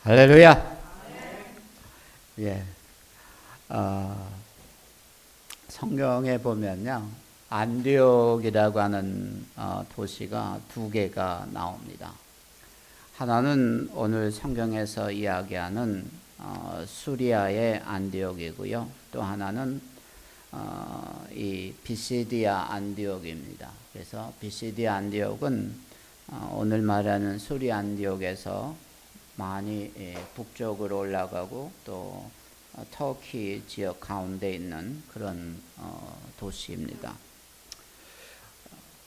할렐루야. 예. 성경에 보면요, 안디옥이라고 하는 도시가 두 개가 나옵니다. 하나는 오늘 성경에서 이야기하는 수리아의 안디옥이고요. 또 하나는 이 비시디아 안디옥입니다. 그래서 비시디아 안디옥은 오늘 말하는 수리아 안디옥에서 많이 북쪽으로 올라가고 또 터키 지역 가운데 있는 그런 도시입니다.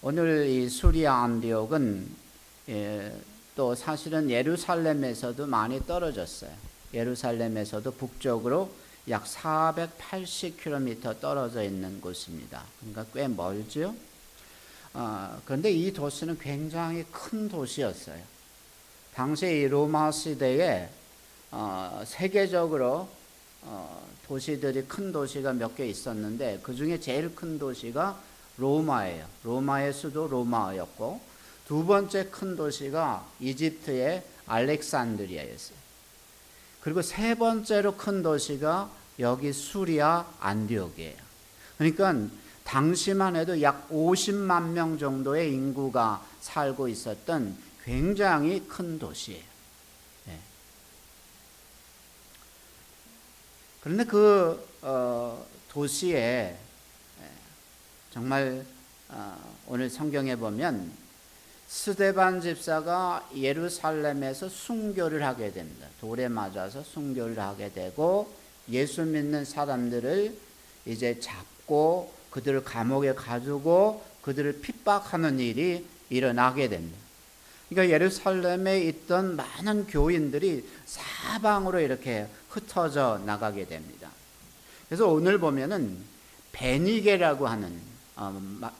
오늘 이 수리아 안디옥은 또 사실은 예루살렘에서도 많이 떨어졌어요. 예루살렘에서도 북쪽으로 약 480km 떨어져 있는 곳입니다. 그러니까 꽤 멀죠. 그런데 이 도시는 굉장히 큰 도시였어요. 당시 이 로마 시대에 세계적으로 도시들이 큰 도시가 몇 개 있었는데 그 중에 제일 큰 도시가 로마예요. 로마의 수도 로마였고 두 번째 큰 도시가 이집트의 알렉산드리아였어요. 그리고 세 번째로 큰 도시가 여기 수리아 안디옥이에요. 그러니까 당시만 해도 약 50만 명 정도의 인구가 살고 있었던 굉장히 큰 도시예요. 네. 그런데 그 도시에 정말 오늘 성경에 보면 스데반 집사가 예루살렘에서 순교를 하게 됩니다. 돌에 맞아서 순교를 하게 되고 예수 믿는 사람들을 이제 잡고 그들을 감옥에 가두고 그들을 핍박하는 일이 일어나게 됩니다. 그러니까 예루살렘에 있던 많은 교인들이 사방으로 이렇게 흩어져 나가게 됩니다. 그래서 오늘 보면은 베니게라고 하는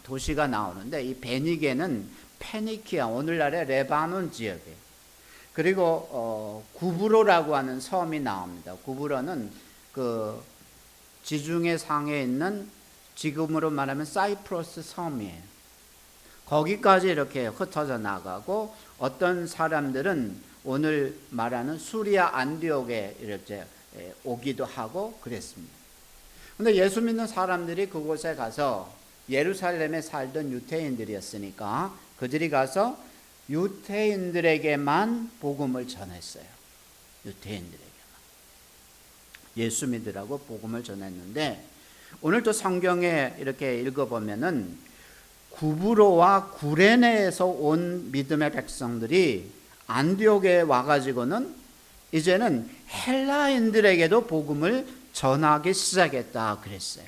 도시가 나오는데 이 베니게는 페니키아, 오늘날의 레바논 지역이에요. 그리고 구브로라고 하는 섬이 나옵니다. 구브로는 그 지중해 상에 있는 지금으로 말하면 사이프러스 섬이에요. 거기까지 이렇게 흩어져 나가고 어떤 사람들은 오늘 말하는 수리아 안디옥에 이렇게 오기도 하고 그랬습니다. 그런데 예수 믿는 사람들이 그곳에 가서 예루살렘에 살던 유태인들이었으니까 그들이 가서 유태인들에게만 복음을 전했어요. 유태인들에게만. 예수 믿으라고 복음을 전했는데 오늘 또 성경에 이렇게 읽어보면은 구브로와 구레네에서 온 믿음의 백성들이 안디옥에 와가지고는 이제는 헬라인들에게도 복음을 전하기 시작했다 그랬어요.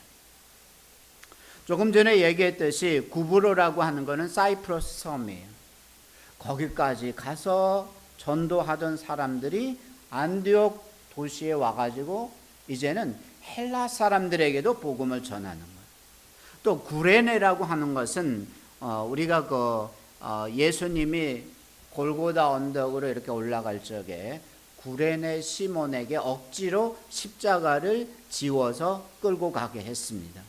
조금 전에 얘기했듯이 구브로라고 하는 것은 사이프러스 섬이에요. 거기까지 가서 전도하던 사람들이 안디옥 도시에 와가지고 이제는 헬라 사람들에게도 복음을 전하는 거예요. 또 구레네라고 하는 것은 우리가 예수님이 골고다 언덕으로 이렇게 올라갈 적에 구레네 시몬에게 억지로 십자가를 지워서 끌고 가게 했습니다.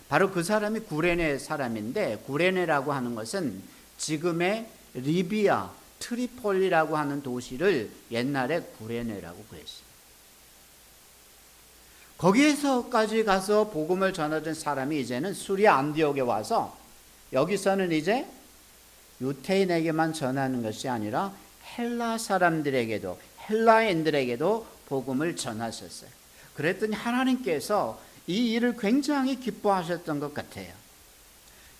바로 그 사람이 구레네 사람인데 구레네라고 하는 것은 지금의 리비아 트리폴리라고 하는 도시를 옛날에 구레네라고 그랬어요. 거기에서까지 가서 복음을 전하던 사람이 이제는 수리아 안디옥에 와서 여기서는 이제 유태인에게만 전하는 것이 아니라 헬라 사람들에게도 헬라인들에게도 복음을 전하셨어요. 그랬더니 하나님께서 이 일을 굉장히 기뻐하셨던 것 같아요.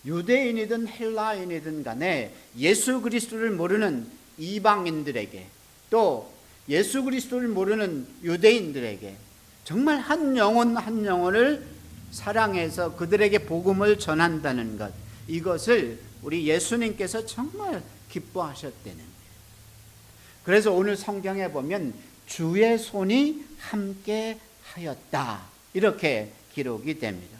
유대인이든 헬라인이든 간에 예수 그리스도를 모르는 이방인들에게 또 예수 그리스도를 모르는 유대인들에게 정말 한 영혼 한 영혼을 사랑해서 그들에게 복음을 전한다는 것, 이것을 우리 예수님께서 정말 기뻐하셨다는 거예요. 그래서 오늘 성경에 보면 주의 손이 함께 하였다 이렇게 기록이 됩니다.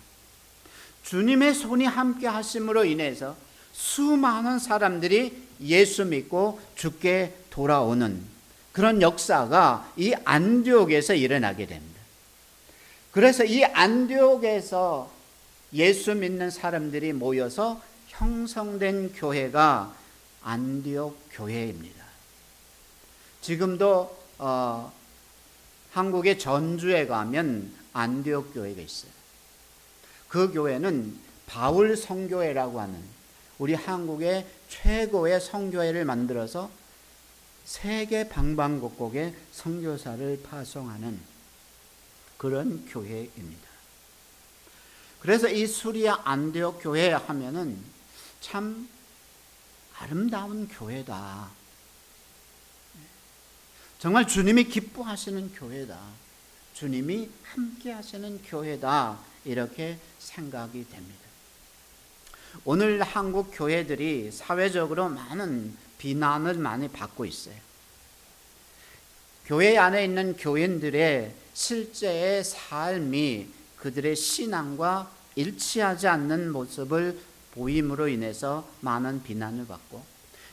주님의 손이 함께 하심으로 인해서 수많은 사람들이 예수 믿고 주께 돌아오는 그런 역사가 이 안디옥에서 일어나게 됩니다. 그래서 이 안디옥에서 예수 믿는 사람들이 모여서 형성된 교회가 안디옥 교회입니다. 지금도 한국의 전주에 가면 안디옥 교회가 있어요. 그 교회는 바울 성교회라고 하는 우리 한국의 최고의 성교회를 만들어서 세계 방방곡곡에 선교사를 파송하는 그런 교회입니다. 그래서 이 수리아 안디옥 교회 하면은 참 아름다운 교회다. 정말 주님이 기뻐하시는 교회다. 주님이 함께 하시는 교회다. 이렇게 생각이 됩니다. 오늘 한국 교회들이 사회적으로 많은 비난을 많이 받고 있어요. 교회 안에 있는 교인들의 실제의 삶이 그들의 신앙과 일치하지 않는 모습을 보임으로 인해서 많은 비난을 받고,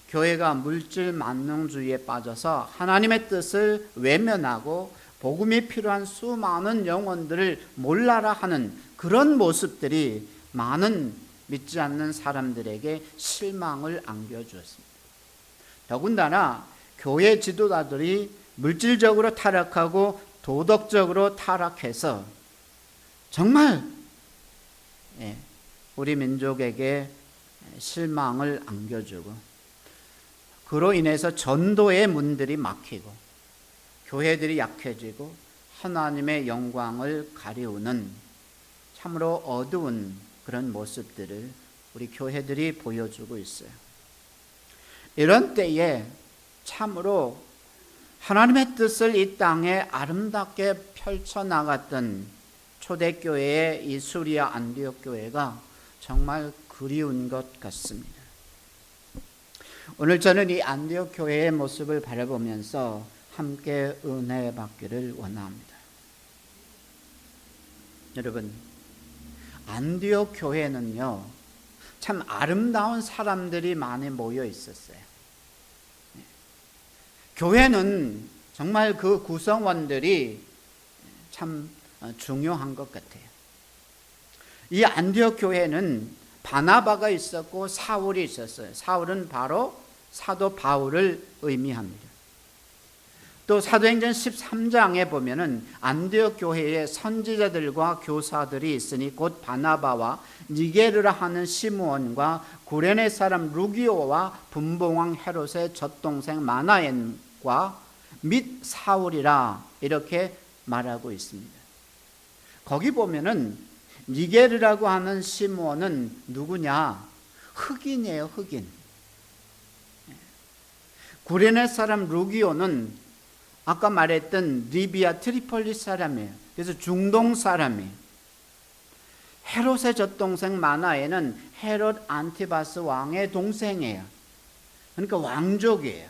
교회가 물질 만능주의에 빠져서 하나님의 뜻을 외면하고 복음이 필요한 수많은 영혼들을 몰라라 하는 그런 모습들이 많은 믿지 않는 사람들에게 실망을 안겨주었습니다. 더군다나 교회 지도자들이 물질적으로 타락하고 도덕적으로 타락해서 정말 우리 민족에게 실망을 안겨주고, 그로 인해서 전도의 문들이 막히고 교회들이 약해지고 하나님의 영광을 가리우는 참으로 어두운 그런 모습들을 우리 교회들이 보여주고 있어요. 이런 때에 참으로 하나님의 뜻을 이 땅에 아름답게 펼쳐나갔던 초대교회의 이 수리아 안디옥 교회가 정말 그리운 것 같습니다. 오늘 저는 이 안디옥 교회의 모습을 바라보면서 함께 은혜 받기를 원합니다. 여러분, 안디옥 교회는요, 참 아름다운 사람들이 많이 모여 있었어요. 교회는 정말 그 구성원들이 참 중요한 것 같아요. 이 안디옥 교회는 바나바가 있었고 사울이 있었어요. 사울은 바로 사도 바울을 의미합니다. 또 사도행전 13장에 보면은 안디옥 교회에 선지자들과 교사들이 있으니 곧 바나바와 니게르라 하는 시므온과 구레네 사람 루기오와 분봉왕 헤롯의 젖동생 마나엔과 및 사울이라 이렇게 말하고 있습니다. 거기 보면은 니게르라고 하는 시므온은 누구냐? 흑인이에요, 흑인. 구레네 사람 루기오는 아까 말했던 리비아 트리폴리 사람이에요. 그래서 중동 사람이에요. 헤롯의 젖동생 마나에는 헤롯 안티바스 왕의 동생이에요. 그러니까 왕족이에요.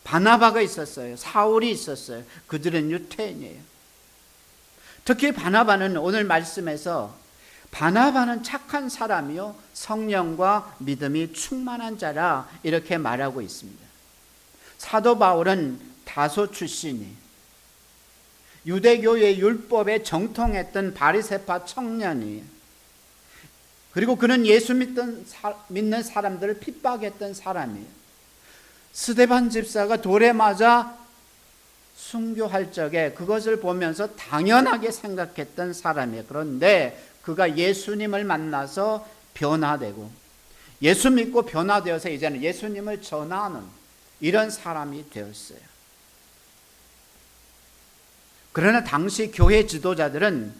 바나바가 있었어요. 사울이 있었어요. 그들은 유태인이에요. 특히 바나바는 오늘 말씀에서 바나바는 착한 사람이요 성령과 믿음이 충만한 자라 이렇게 말하고 있습니다. 사도 바울은 다소 출신이 유대교의 율법에 정통했던 바리새파 청년이에요. 그리고 그는 예수 믿는 사람들을 핍박했던 사람이에요. 스데반 집사가 돌에 맞아 순교할 적에 그것을 보면서 당연하게 생각했던 사람이에요. 그런데 그가 예수님을 만나서 변화되고 예수 믿고 변화되어서 이제는 예수님을 전하는 이런 사람이 되었어요. 그러나 당시 교회 지도자들은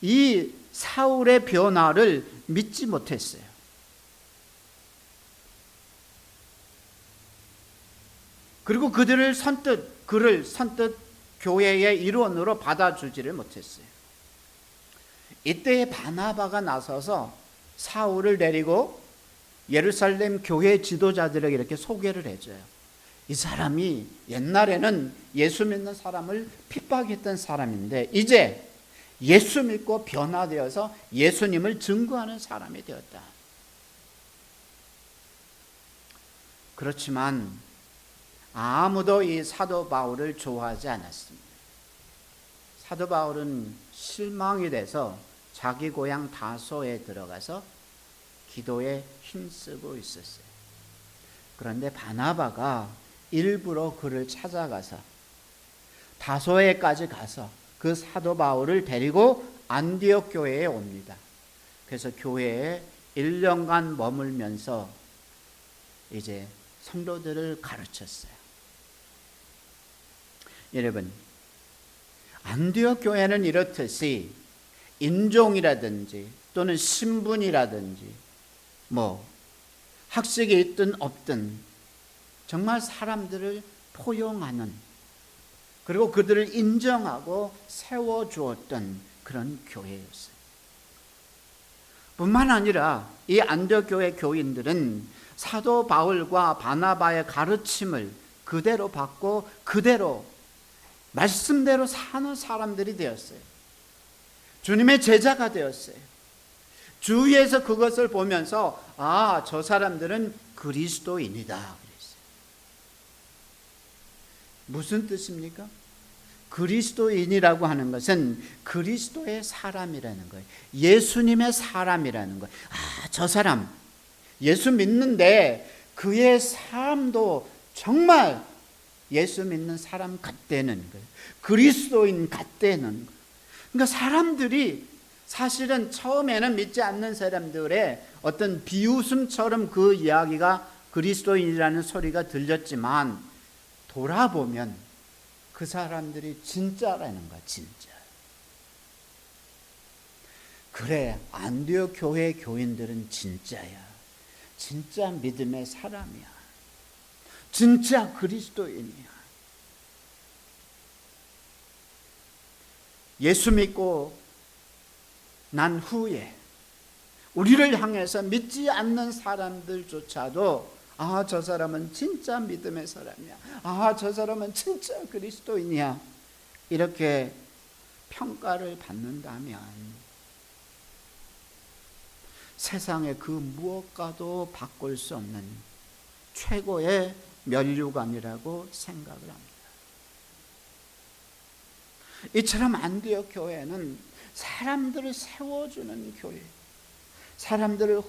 이 사울의 변화를 믿지 못했어요. 그리고 그를 선뜻 교회의 일원으로 받아주지를 못했어요. 이때 바나바가 나서서 사울을 데리고 예루살렘 교회 지도자들에게 이렇게 소개를 해줘요. 이 사람이 옛날에는 예수 믿는 사람을 핍박했던 사람인데 이제 예수 믿고 변화되어서 예수님을 증거하는 사람이 되었다. 그렇지만 아무도 이 사도 바울을 좋아하지 않았습니다. 사도 바울은 실망이 돼서 자기 고향 다소에 들어가서 기도에 힘쓰고 있었어요. 그런데 바나바가 일부러 그를 찾아가서 다소에까지 가서 그 사도 바울을 데리고 안디옥 교회에 옵니다. 그래서 교회에 1년간 머물면서 이제 성도들을 가르쳤어요. 여러분, 안디옥 교회는 이렇듯이 인종이라든지 또는 신분이라든지 학식이 있든 없든 정말 사람들을 포용하는, 그리고 그들을 인정하고 세워주었던 그런 교회였어요. 뿐만 아니라 이 안디옥 교회 교인들은 사도 바울과 바나바의 가르침을 그대로 받고 그대로 말씀대로 사는 사람들이 되었어요. 주님의 제자가 되었어요. 주위에서 그것을 보면서 저 사람들은 그리스도인이다 그랬어요. 무슨 뜻입니까? 그리스도인이라고 하는 것은 그리스도의 사람이라는 거예요. 예수님의 사람이라는 거예요. 저 사람 예수 믿는데 그의 삶도 정말 예수 믿는 사람 같다는 거예요. 그리스도인 같다는 거예요. 그러니까 사람들이 사실은 처음에는 믿지 않는 사람들의 어떤 비웃음처럼 그 이야기가 그리스도인이라는 소리가 들렸지만 돌아보면 그 사람들이 진짜라는 거야, 진짜. 그래, 안디옥 교회 교인들은 진짜야. 진짜 믿음의 사람이야. 진짜 그리스도인이야. 예수 믿고 난 후에 우리를 향해서 믿지 않는 사람들조차도 저 사람은 진짜 믿음의 사람이야. 저 사람은 진짜 그리스도인이야. 이렇게 평가를 받는다면 세상의 그 무엇과도 바꿀 수 없는 최고의 면류관이라고 생각을 합니다. 이처럼 안디옥 교회는 사람들을 세워주는 교회, 사람들을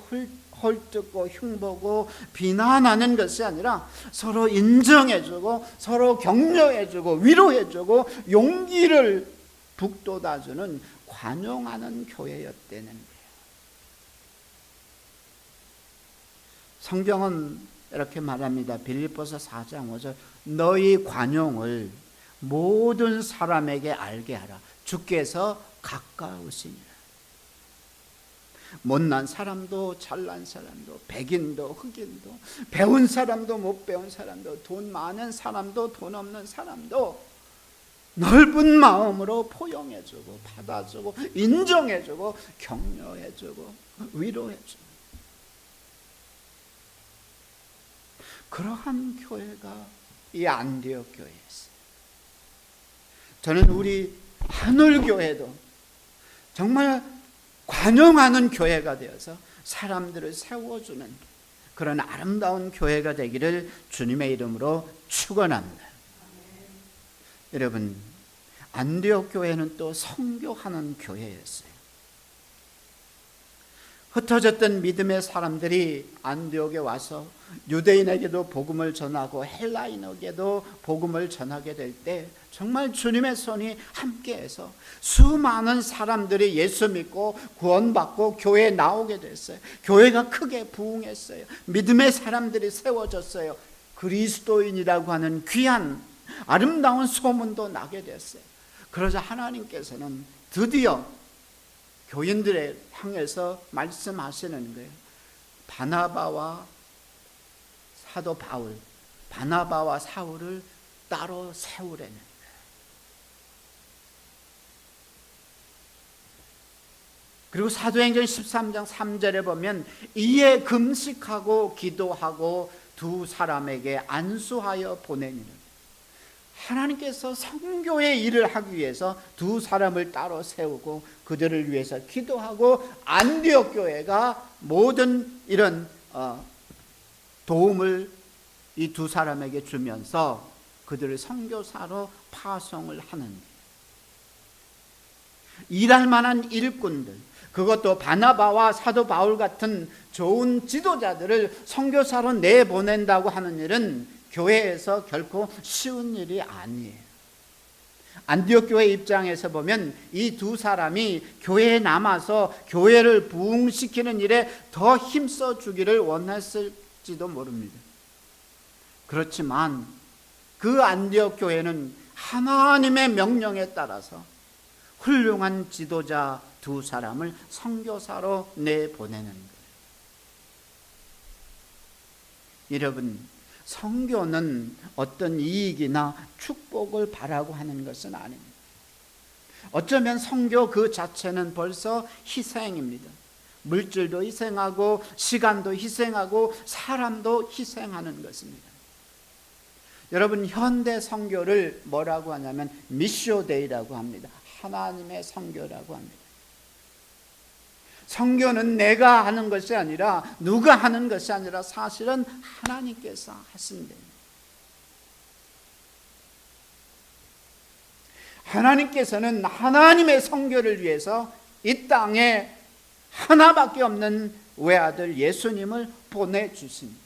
헐뜯고 흉보고 비난하는 것이 아니라 서로 인정해주고 서로 격려해주고 위로해주고 용기를 북돋아주는 관용하는 교회였다는 거예요. 성경은 이렇게 말합니다. 빌립보서 4장 5절 너희 관용을 모든 사람에게 알게 하라. 주께서 가까우시니라. 못난 사람도 잘난 사람도 백인도 흑인도 배운 사람도 못 배운 사람도 돈 많은 사람도 돈 없는 사람도 넓은 마음으로 포용해주고 받아주고 인정해주고 격려해주고 위로해주고 그러한 교회가 이 안디옥 교회였어요. 저는 우리 하늘교회도 정말 관용하는 교회가 되어서 사람들을 세워주는 그런 아름다운 교회가 되기를 주님의 이름으로 축원합니다. 여러분, 안디옥 교회는 또 선교하는 교회였어요. 흩어졌던 믿음의 사람들이 안디옥에 와서 유대인에게도 복음을 전하고 헬라인에게도 복음을 전하게 될 때 정말 주님의 손이 함께해서 수많은 사람들이 예수 믿고 구원받고 교회에 나오게 됐어요. 교회가 크게 부흥했어요. 믿음의 사람들이 세워졌어요. 그리스도인이라고 하는 귀한 아름다운 소문도 나게 됐어요. 그러자 하나님께서는 드디어 교인들을 향해서 말씀하시는 거예요. 바나바와 사도 바울, 바나바와 사울을 따로 세우라는 거예요. 그리고 사도행전 13장 3절에 보면 이에 금식하고 기도하고 두 사람에게 안수하여 보내니라. 하나님께서 선교의 일을 하기 위해서 두 사람을 따로 세우고 그들을 위해서 기도하고 안디옥 교회가 모든 이런 도움을 이 두 사람에게 주면서 그들을 선교사로 파송을 하는 거예요. 일할 만한 일꾼들, 그것도 바나바와 사도 바울 같은 좋은 지도자들을 선교사로 내보낸다고 하는 일은 교회에서 결코 쉬운 일이 아니에요. 안디옥 교회 입장에서 보면 이 두 사람이 교회에 남아서 교회를 부흥시키는 일에 더 힘써 주기를 원했을지도 모릅니다. 그렇지만 그 안디옥 교회는 하나님의 명령에 따라서 훌륭한 지도자 두 사람을 선교사로 내보내는 거예요. 여러분, 선교는 어떤 이익이나 축복을 바라고 하는 것은 아닙니다. 어쩌면 선교 그 자체는 벌써 희생입니다. 물질도 희생하고 시간도 희생하고 사람도 희생하는 것입니다. 여러분, 현대 선교를 뭐라고 하냐면 미쇼데이라고 합니다. 하나님의 선교라고 합니다. 선교는 내가 하는 것이 아니라, 누가 하는 것이 아니라 사실은 하나님께서 하신대요. 하나님께서는 하나님의 선교를 위해서 이 땅에 하나밖에 없는 외아들 예수님을 보내주십니다.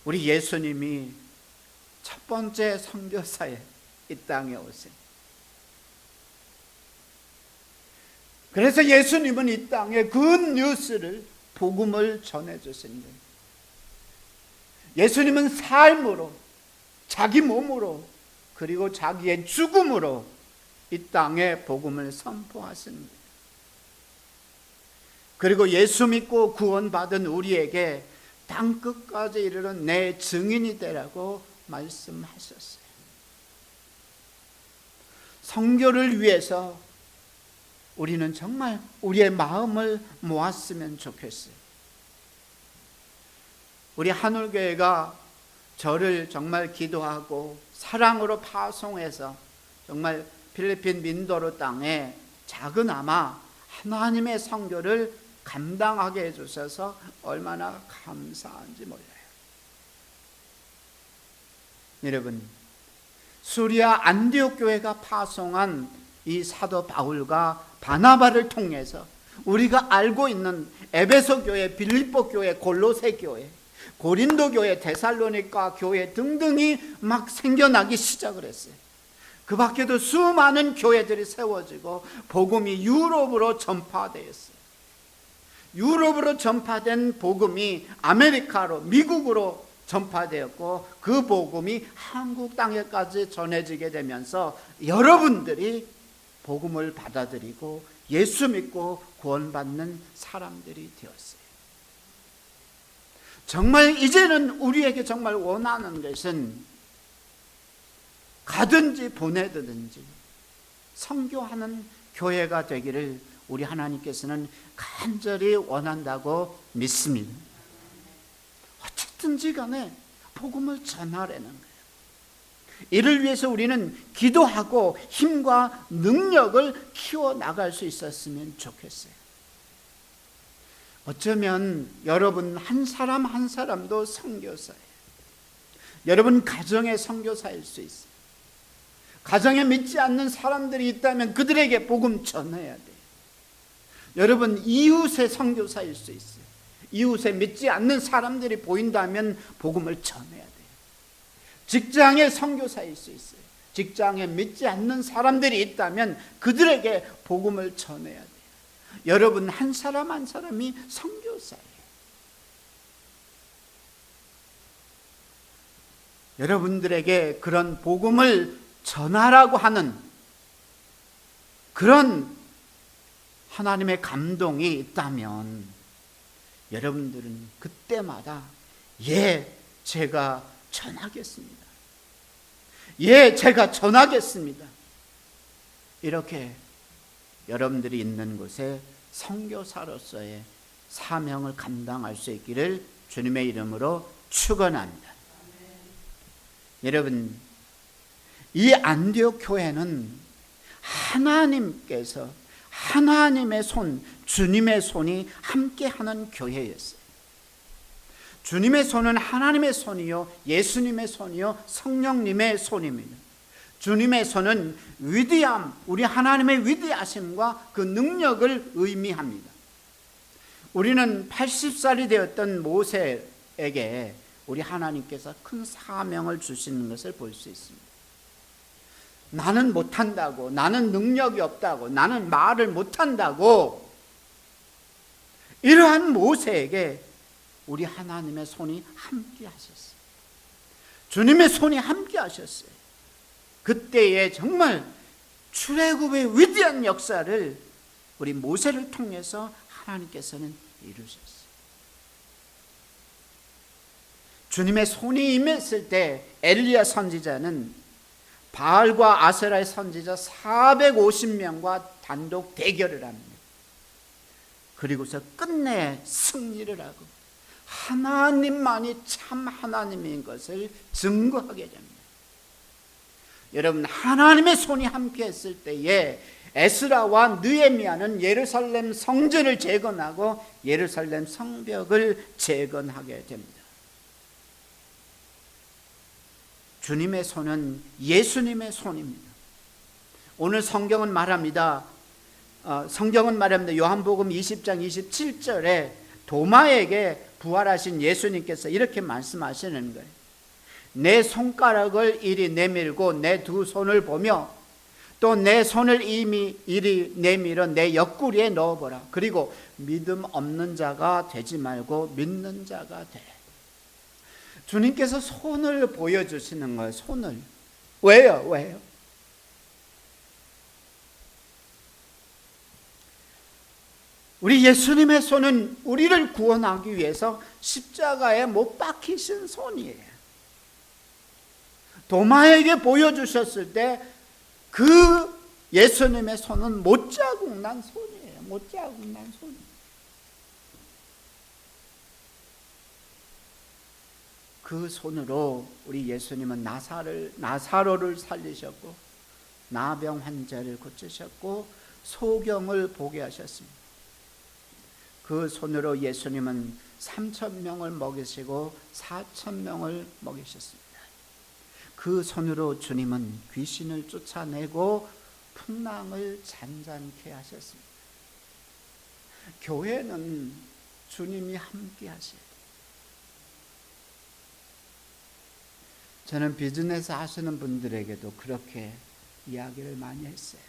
우리 예수님이 첫 번째 선교사에 이 땅에 오세요. 그래서 예수님은 이 땅에 굿뉴스를, 복음을 전해주신 거예요. 예수님은 삶으로, 자기 몸으로, 그리고 자기의 죽음으로 이 땅에 복음을 선포하신 거예요. 그리고 예수 믿고 구원받은 우리에게 땅 끝까지 이르는 내 증인이 되라고 말씀하셨어요. 선교를 위해서 우리는 정말 우리의 마음을 모았으면 좋겠어요. 우리 하늘교회가 저를 정말 기도하고 사랑으로 파송해서 정말 필리핀 민도르 땅에 작은아마 하나님의 선교를 감당하게 해주셔서 얼마나 감사한지 몰라요. 여러분, 수리아 안디옥 교회가 파송한 이 사도 바울과 바나바를 통해서 우리가 알고 있는 에베소 교회, 빌립보 교회, 골로새 교회, 고린도 교회, 데살로니가 교회 등등이 막 생겨나기 시작을 했어요. 그 밖에도 수많은 교회들이 세워지고 복음이 유럽으로 전파되었어요. 유럽으로 전파된 복음이 아메리카로, 미국으로 전파되었고, 그 복음이 한국 땅에까지 전해지게 되면서 여러분들이 복음을 받아들이고 예수 믿고 구원받는 사람들이 되었어요. 정말 이제는 우리에게 정말 원하는 것은 가든지 보내든지 선교하는 교회가 되기를 우리 하나님께서는 간절히 원한다고 믿습니다. 어쨌든지 간에 복음을 전하라는 거예요. 이를 위해서 우리는 기도하고 힘과 능력을 키워나갈 수 있었으면 좋겠어요. 어쩌면 여러분 한 사람 한 사람도 선교사예요. 여러분 가정의 선교사일 수 있어요. 가정에 믿지 않는 사람들이 있다면 그들에게 복음 전해야 돼요. 여러분 이웃의 선교사일 수 있어요. 이웃에 믿지 않는 사람들이 보인다면 복음을 전해야 돼요. 직장의 선교사일 수 있어요. 직장에 믿지 않는 사람들이 있다면 그들에게 복음을 전해야 돼요. 여러분 한 사람 한 사람이 선교사예요. 여러분들에게 그런 복음을 전하라고 하는 그런 하나님의 감동이 있다면 여러분들은 그때마다 제가 전하겠습니다. 제가 전하겠습니다. 이렇게 여러분들이 있는 곳에 선교사로서의 사명을 감당할 수 있기를 주님의 이름으로 축원합니다. 여러분, 이 안디옥 교회는 하나님께서 하나님의 손, 주님의 손이 함께하는 교회였어요. 주님의 손은 하나님의 손이요, 예수님의 손이요, 성령님의 손입니다. 주님의 손은 위대함, 우리 하나님의 위대하심과 그 능력을 의미합니다. 우리는 80살이 되었던 모세에게 우리 하나님께서 큰 사명을 주시는 것을 볼 수 있습니다. 나는 못한다고, 나는 능력이 없다고, 나는 말을 못한다고, 이러한 모세에게 우리 하나님의 손이 함께 하셨어요. 주님의 손이 함께 하셨어요. 그때에 정말 출애굽의 위대한 역사를 우리 모세를 통해서 하나님께서는 이루셨어요. 주님의 손이 임했을 때 엘리야 선지자는 바알과 아세라의 선지자 450명과 단독 대결을 합니다. 그리고서 끝내 승리를 하고 하나님만이 참 하나님인 것을 증거하게 됩니다. 여러분, 하나님의 손이 함께 했을 때에 에스라와 느헤미야는 예루살렘 성전을 재건하고 예루살렘 성벽을 재건하게 됩니다. 주님의 손은 예수님의 손입니다. 오늘 성경은 말합니다. 요한복음 20장 27절에 도마에게 부활하신 예수님께서 이렇게 말씀하시는 거예요. 내 손가락을 이리 내밀고 내 두 손을 보며 또 내 손을 이리 내밀어 내 옆구리에 넣어보라. 그리고 믿음 없는 자가 되지 말고 믿는 자가 돼. 주님께서 손을 보여주시는 거예요. 손을. 왜요? 우리 예수님의 손은 우리를 구원하기 위해서 십자가에 못 박히신 손이에요. 도마에게 보여주셨을 때 그 예수님의 손은 못자국 난 손이에요. 못자국 난 손. 그 손으로 우리 예수님은 나사로를 살리셨고 나병 환자를 고치셨고 소경을 보게 하셨습니다. 그 손으로 예수님은 3,000명을 먹이시고 4,000명을 먹이셨습니다. 그 손으로 주님은 귀신을 쫓아내고 풍랑을 잔잔케 하셨습니다. 교회는 주님이 함께 하셔야 돼요. 저는 비즈니스 하시는 분들에게도 그렇게 이야기를 많이 했어요.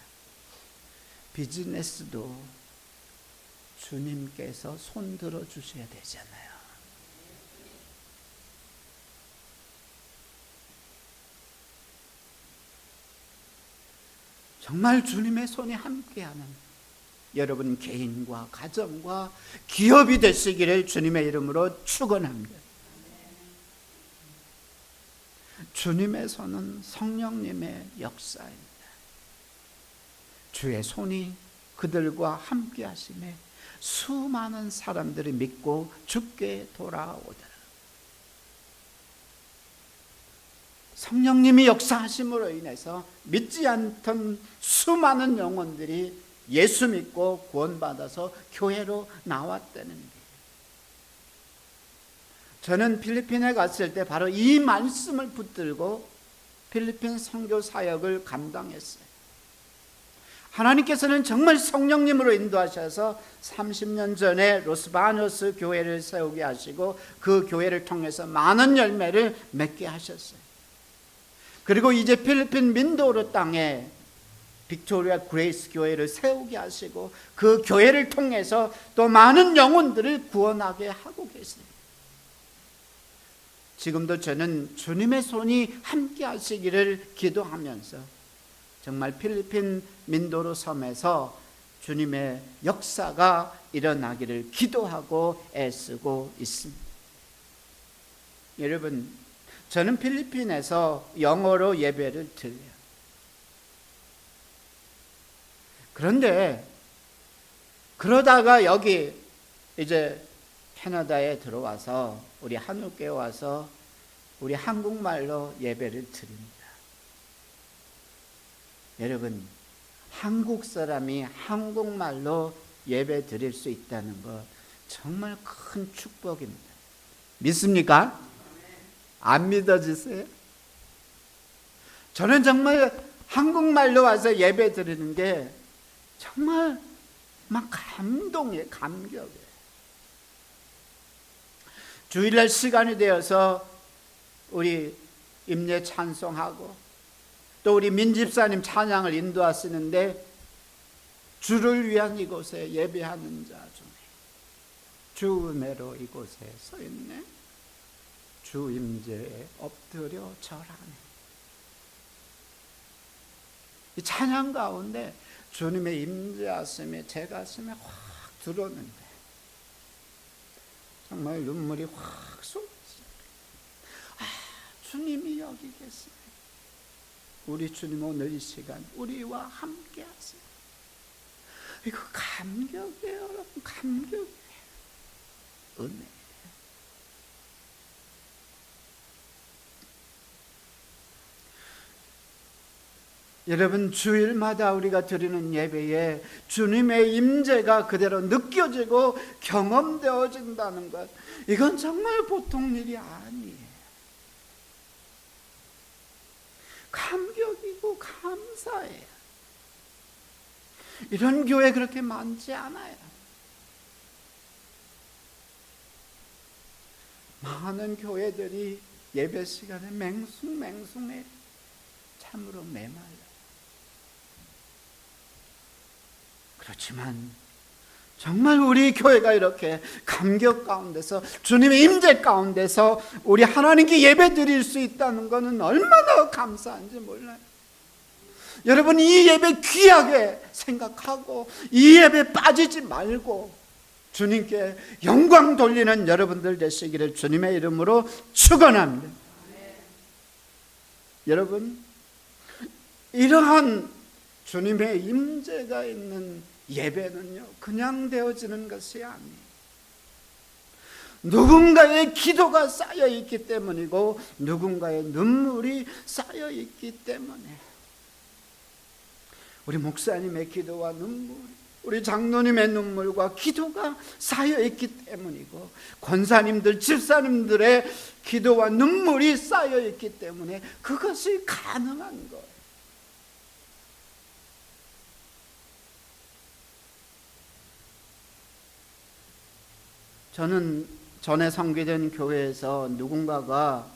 비즈니스도 주님께서 손들어 주셔야 되잖아요. 정말 주님의 손이 함께하는 여러분 개인과 가정과 기업이 되시기를 주님의 이름으로 축원합니다. 주님의 손은 성령님의 역사입니다. 주의 손이 그들과 함께 하심에 수많은 사람들이 믿고 주께 돌아오더라. 성령님이 역사하심으로 인해서 믿지 않던 수많은 영혼들이 예수 믿고 구원받아서 교회로 나왔다는 거예요. 저는 필리핀에 갔을 때 바로 이 말씀을 붙들고 필리핀 선교 사역을 감당했어요. 하나님께서는 정말 성령님으로 인도하셔서 30년 전에 로스바노스 교회를 세우게 하시고 그 교회를 통해서 많은 열매를 맺게 하셨어요. 그리고 이제 필리핀 민도르 땅에 빅토리아 그레이스 교회를 세우게 하시고 그 교회를 통해서 또 많은 영혼들을 구원하게 하고 계세요. 지금도 저는 주님의 손이 함께 하시기를 기도하면서 정말 필리핀 민도르 섬에서 주님의 역사가 일어나기를 기도하고 애쓰고 있습니다. 여러분, 저는 필리핀에서 영어로 예배를 드려요. 그런데 그러다가 여기 이제 캐나다에 들어와서 우리 한국교회 와서 우리 한국말로 예배를 드립니다. 여러분, 한국 사람이 한국말로 예배 드릴 수 있다는 것 정말 큰 축복입니다. 믿습니까? 안 믿어지세요? 저는 정말 한국말로 와서 예배 드리는 게 정말 막 감동이에요. 감격이에요. 주일날 시간이 되어서 우리 임례 찬송하고 또 우리 민집사님 찬양을 인도하시는데 주를 위한 이곳에 예배하는 자 중에 주 은혜로 이곳에 서 있네. 주 임재에 엎드려 절하네. 이 찬양 가운데 주님의 임재하심이 제 가슴에 확 들어오는데 정말 눈물이 확 쏟아져요. 주님이 여기 계시네. 우리 주님 오늘 이 시간 우리와 함께 하세요. 이거 감격이에요, 여러분. 감격이에요. 은혜. 여러분, 주일마다 우리가 드리는 예배에 주님의 임재가 그대로 느껴지고 경험되어진다는 것, 이건 정말 보통 일이 아니에요. 감격이고 감사해요. 이런 교회 그렇게 많지 않아요. 많은 교회들이 예배 시간에 맹숭맹숭해. 참으로 메말라. 그렇지만 정말 우리 교회가 이렇게 감격 가운데서 주님의 임재 가운데서 우리 하나님께 예배 드릴 수 있다는 것은 얼마나 감사한지 몰라요. 여러분, 이 예배 귀하게 생각하고 이 예배 빠지지 말고 주님께 영광 돌리는 여러분들 되시기를 주님의 이름으로 축원합니다. 여러분, 이러한 주님의 임재가 있는 예배는요, 그냥 되어지는 것이 아니에요. 누군가의 기도가 쌓여 있기 때문이고 누군가의 눈물이 쌓여 있기 때문에, 우리 목사님의 기도와 눈물, 우리 장로님의 눈물과 기도가 쌓여 있기 때문이고 권사님들, 집사님들의 기도와 눈물이 쌓여 있기 때문에 그것이 가능한 거예요. 저는 전에 섬기던 교회에서 누군가가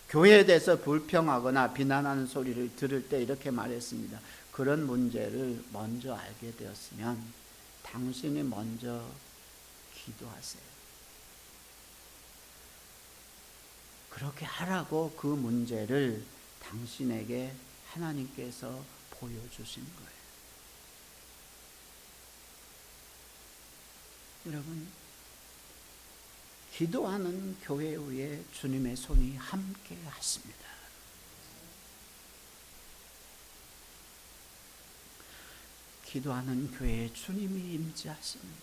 교회에 대해서 불평하거나 비난하는 소리를 들을 때 이렇게 말했습니다. 그런 문제를 먼저 알게 되었으면 당신이 먼저 기도하세요. 그렇게 하라고 그 문제를 당신에게 하나님께서 보여주신 거예요. 여러분, 기도하는 교회 위에 주님의 손이 함께 하십니다. 기도하는 교회에 주님이 임재하십니다.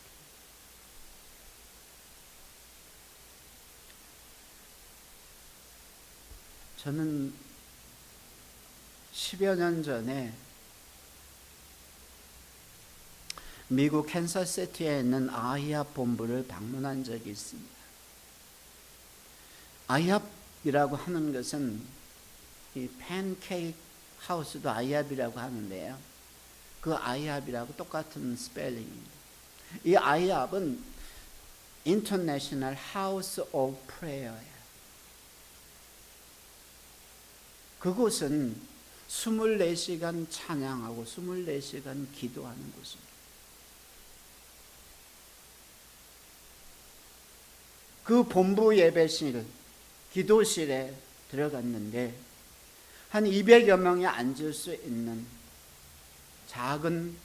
저는 10여 년 전에 미국 캔사스시티에 있는 아이합 본부를 방문한 적이 있습니다. 아이합이라고 하는 것은 이 팬케이크 하우스도 아이합이라고 하는데요, 그 아이합이라고 똑같은 스펠링입니다. 이 아이합은 International House of Prayer예요. 그곳은 24시간 찬양하고 24시간 기도하는 곳입니다. 그 본부 예배실, 기도실에 들어갔는데 한 200여 명이 앉을 수 있는 작은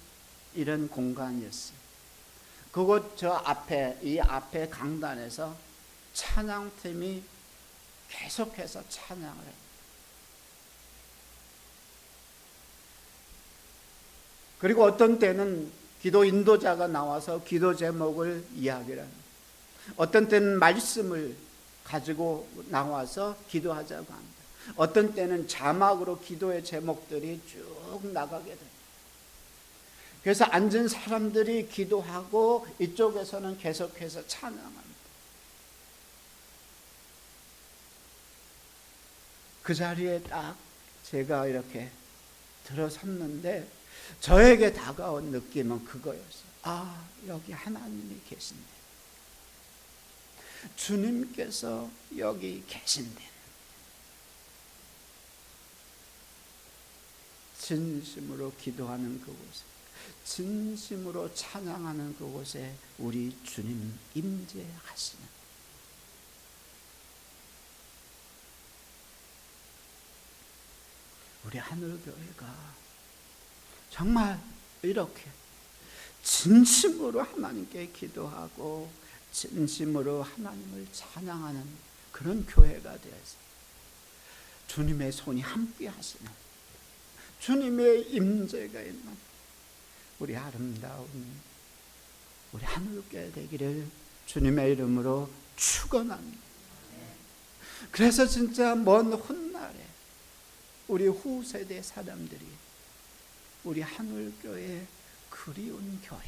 이런 공간이었어요. 그곳 저 앞에, 이 앞에 강단에서 찬양팀이 계속해서 찬양을 해요. 그리고 어떤 때는 기도 인도자가 나와서 기도 제목을 이야기를 합니다. 어떤 때는 말씀을 가지고 나와서 기도하자고 합니다. 어떤 때는 자막으로 기도의 제목들이 쭉 나가게 됩니다. 그래서 앉은 사람들이 기도하고 이쪽에서는 계속해서 찬양합니다. 그 자리에 딱 제가 이렇게 들어섰는데 저에게 다가온 느낌은 그거였어요. 아, 여기 하나님이 계신데. 주님께서 여기 계신데 진심으로 기도하는 그곳에, 진심으로 찬양하는 그곳에 우리 주님 임재하시는, 우리 하늘교회가 정말 이렇게 진심으로 하나님께 기도하고 진심으로 하나님을 찬양하는 그런 교회가 되어서 주님의 손이 함께 하시는, 주님의 임재가 있는 우리 아름다운 우리 하늘교회 되기를 주님의 이름으로 축원합니다. 그래서 진짜 먼 훗날에 우리 후세대 사람들이 우리 하늘교회 그리운 교회,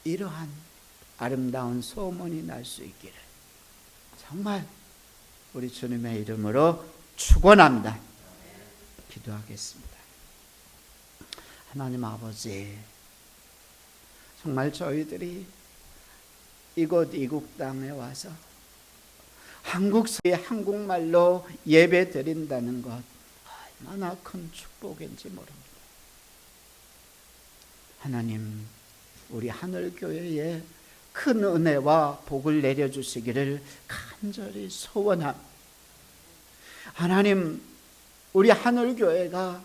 이러한 아름다운 소문이 날 수 있기를 정말 우리 주님의 이름으로 축원합니다. 기도하겠습니다. 하나님 아버지, 정말 저희들이 이곳 이국 땅에 와서 한국말로 예배 드린다는 것 얼마나 큰 축복인지 모릅니다. 하나님, 우리 하늘교회에 큰 은혜와 복을 내려주시기를 간절히 소원합니다. 하나님, 우리 하늘교회가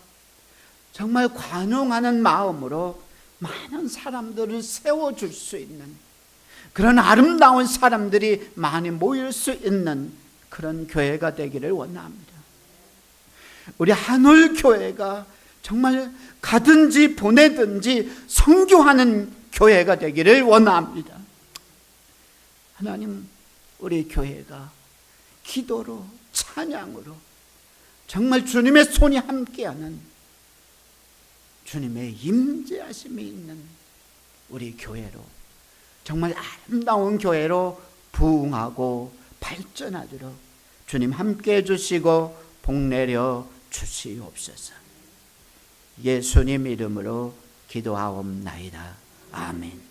정말 관용하는 마음으로 많은 사람들을 세워줄 수 있는 그런 아름다운 사람들이 많이 모일 수 있는 그런 교회가 되기를 원합니다. 우리 하늘교회가 정말 가든지 보내든지 선교하는 교회가 되기를 원합니다. 하나님, 우리 교회가 기도로 찬양으로 정말 주님의 손이 함께하는 주님의 임재하심이 있는 우리 교회로, 정말 아름다운 교회로 부흥하고 발전하도록 주님 함께해 주시고 복 내려 주시옵소서. 예수님 이름으로 기도하옵나이다. 아멘.